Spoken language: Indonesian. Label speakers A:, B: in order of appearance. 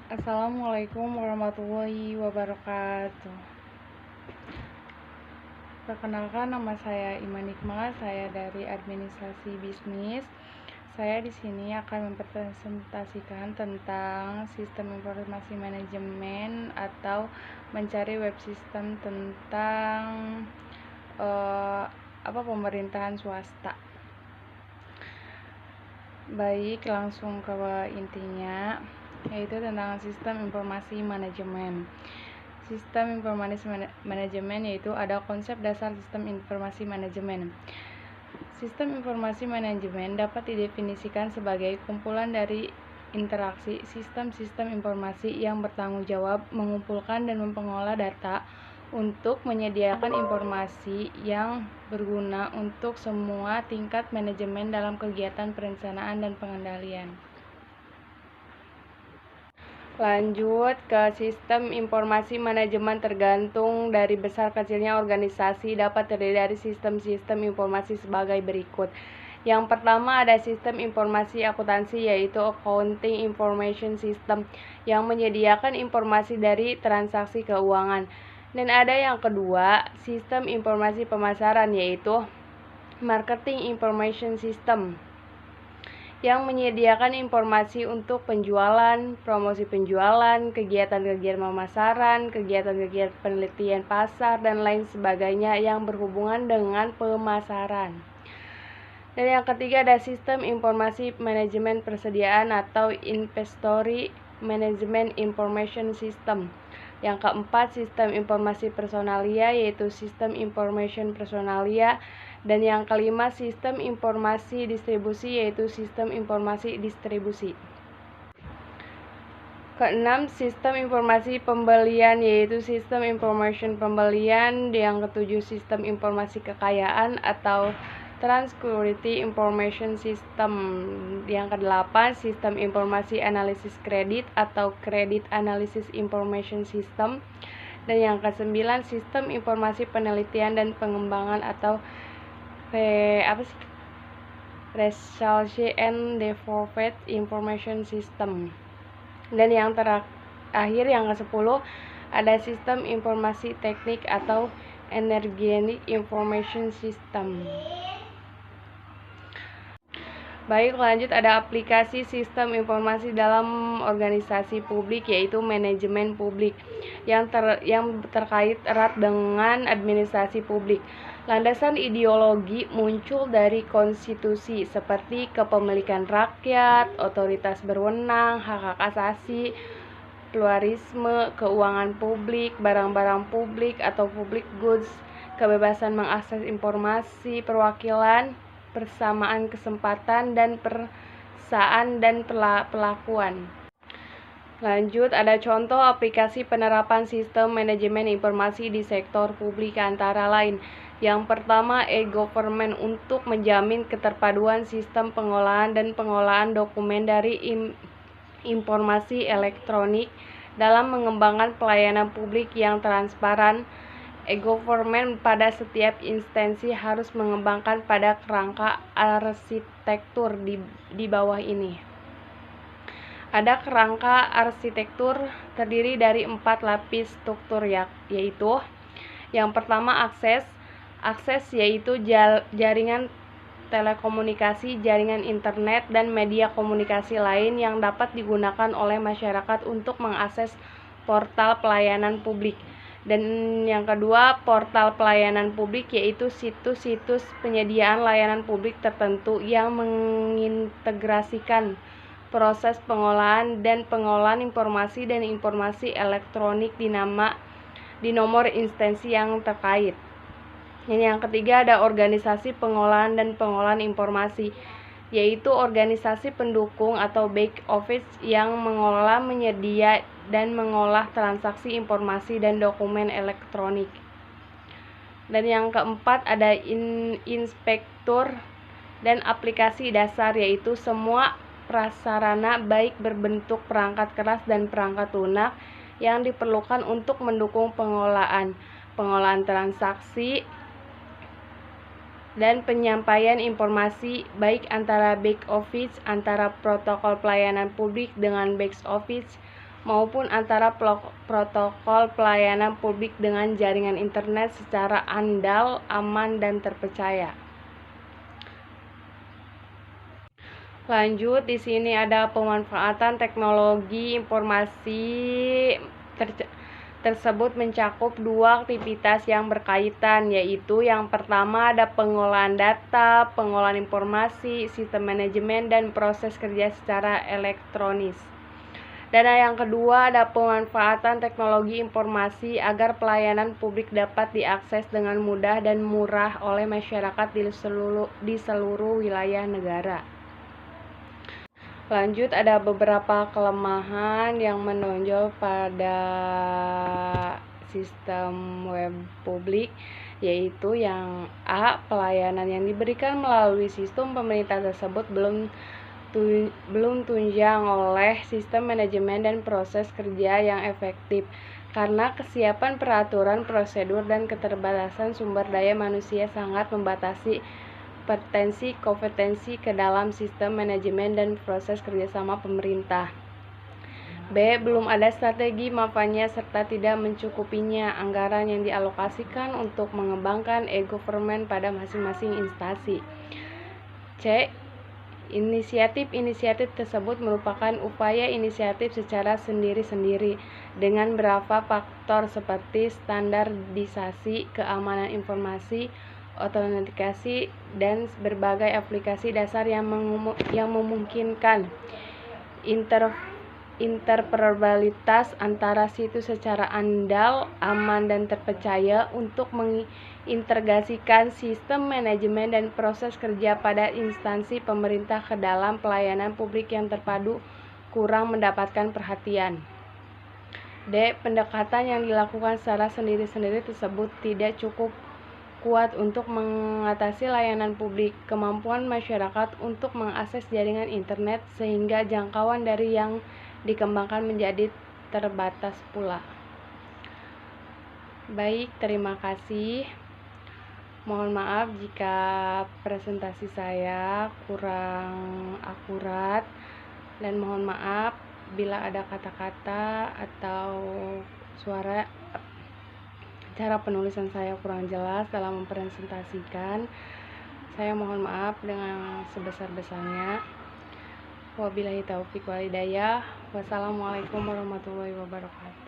A: Assalamualaikum warahmatullahi wabarakatuh. Perkenalkan, nama saya Iman Hikmah, saya dari Administrasi Bisnis. Saya di sini akan mempresentasikan tentang sistem informasi manajemen atau mencari web sistem tentang pemerintahan swasta. Baik, langsung ke intinya, yaitu tentang sistem informasi manajemen. Sistem informasi manajemen yaitu ada konsep dasar sistem informasi manajemen. Sistem informasi manajemen dapat didefinisikan sebagai kumpulan dari interaksi sistem-sistem informasi yang bertanggung jawab mengumpulkan dan mengolah data untuk menyediakan informasi yang berguna untuk semua tingkat manajemen dalam kegiatan perencanaan dan pengendalian. Lanjut ke sistem informasi manajemen, tergantung dari besar kecilnya organisasi dapat terdiri dari sistem-sistem informasi sebagai berikut. Yang pertama ada sistem informasi akuntansi, yaitu Accounting Information System yang menyediakan informasi dari transaksi keuangan. Dan ada yang kedua, sistem informasi pemasaran, yaitu Marketing Information System yang menyediakan informasi untuk penjualan, promosi penjualan, kegiatan-kegiatan pemasaran, kegiatan-kegiatan penelitian pasar, dan lain sebagainya yang berhubungan dengan pemasaran. Dan yang ketiga ada sistem informasi manajemen persediaan atau Inventory Management Information System. Yang keempat, sistem informasi personalia, yaitu sistem information personalia. Dan yang kelima, sistem informasi distribusi, yaitu sistem informasi distribusi. Keenam, sistem informasi pembelian, yaitu sistem information pembelian. Yang ketujuh, sistem informasi kekayaan atau Transecurity Information System. Yang kedelapan, sistem informasi analisis kredit atau Credit Analysis Information System. Dan yang kesembilan, sistem informasi penelitian dan pengembangan atau Research and Development Information System. Dan yang terakhir, yang ke-10, ada sistem informasi teknik atau Energetic Information System. Baik, lanjut ada aplikasi sistem informasi dalam organisasi publik, yaitu manajemen publik yang terkait erat dengan administrasi publik. Landasan ideologi muncul dari konstitusi seperti kepemilikan rakyat, otoritas berwenang, hak-hak asasi, pluralisme, keuangan publik, barang-barang publik atau public goods, kebebasan mengakses informasi, perwakilan, persamaan kesempatan, dan persaan dan pelakuan. Lanjut, ada contoh aplikasi penerapan sistem manajemen informasi di sektor publik antara lain. Yang pertama, e-government untuk menjamin keterpaduan sistem pengolahan dan pengolahan dokumen dari informasi elektronik dalam mengembangkan pelayanan publik yang transparan. E-government pada setiap instansi harus mengembangkan pada kerangka arsitektur di bawah ini. Ada kerangka arsitektur terdiri dari 4 lapis struktur, yaitu yang pertama akses yaitu jaringan telekomunikasi, jaringan internet, dan media komunikasi lain yang dapat digunakan oleh masyarakat untuk mengakses portal pelayanan publik. Dan yang kedua, portal pelayanan publik, yaitu situs-situs penyediaan layanan publik tertentu yang mengintegrasikan proses pengolahan dan pengolahan informasi dan informasi elektronik di nomor instansi yang terkait. Dan yang ketiga ada organisasi pengolahan dan pengolahan informasi, yaitu organisasi pendukung atau back office yang mengelola, menyedia, dan mengolah transaksi informasi dan dokumen elektronik. Dan yang keempat ada inspektur dan aplikasi dasar, yaitu semua prasarana baik berbentuk perangkat keras dan perangkat lunak yang diperlukan untuk mendukung pengolahan transaksi dan penyampaian informasi baik antara back office, antara protokol pelayanan publik dengan back office, maupun antara protokol pelayanan publik dengan jaringan internet secara andal, aman, dan terpercaya. Lanjut, di sini ada pemanfaatan teknologi informasi tersebut mencakup dua aktivitas yang berkaitan, yaitu yang pertama ada pengolahan data, pengolahan informasi, sistem manajemen, dan proses kerja secara elektronis. Dan yang kedua ada pemanfaatan teknologi informasi agar pelayanan publik dapat diakses dengan mudah dan murah oleh masyarakat di seluruh wilayah negara. Lanjut, ada beberapa kelemahan yang menonjol pada sistem web publik, yaitu yang A, pelayanan yang diberikan melalui sistem pemerintah tersebut belum tunjang oleh sistem manajemen dan proses kerja yang efektif karena kesiapan peraturan, prosedur, dan keterbatasan sumber daya manusia sangat membatasi kompetensi ke dalam sistem manajemen dan proses kerjasama pemerintah. B. Belum ada strategi mapannya serta tidak mencukupinya anggaran yang dialokasikan untuk mengembangkan e-government pada masing-masing instansi. C. Inisiatif tersebut merupakan upaya inisiatif secara sendiri-sendiri dengan beberapa faktor seperti standarisasi, keamanan informasi, autentikasi, dan berbagai aplikasi dasar yang memungkinkan interoperabilitas antara situs secara andal, aman, dan terpercaya untuk mengintegrasikan sistem manajemen dan proses kerja pada instansi pemerintah ke dalam pelayanan publik yang terpadu kurang mendapatkan perhatian. D. Pendekatan yang dilakukan secara sendiri-sendiri tersebut tidak cukup kuat untuk mengatasi layanan publik, kemampuan masyarakat untuk mengakses jaringan internet, sehingga jangkauan dari yang dikembangkan menjadi terbatas pula. Baik, terima kasih. Mohon maaf jika presentasi saya kurang akurat, dan mohon maaf bila ada kata-kata atau suara cara penulisan saya kurang jelas dalam mempresentasikan. Saya mohon maaf dengan sebesar-besarnya. Wabillahi taufik wal hidayah. Wassalamualaikum warahmatullahi wabarakatuh.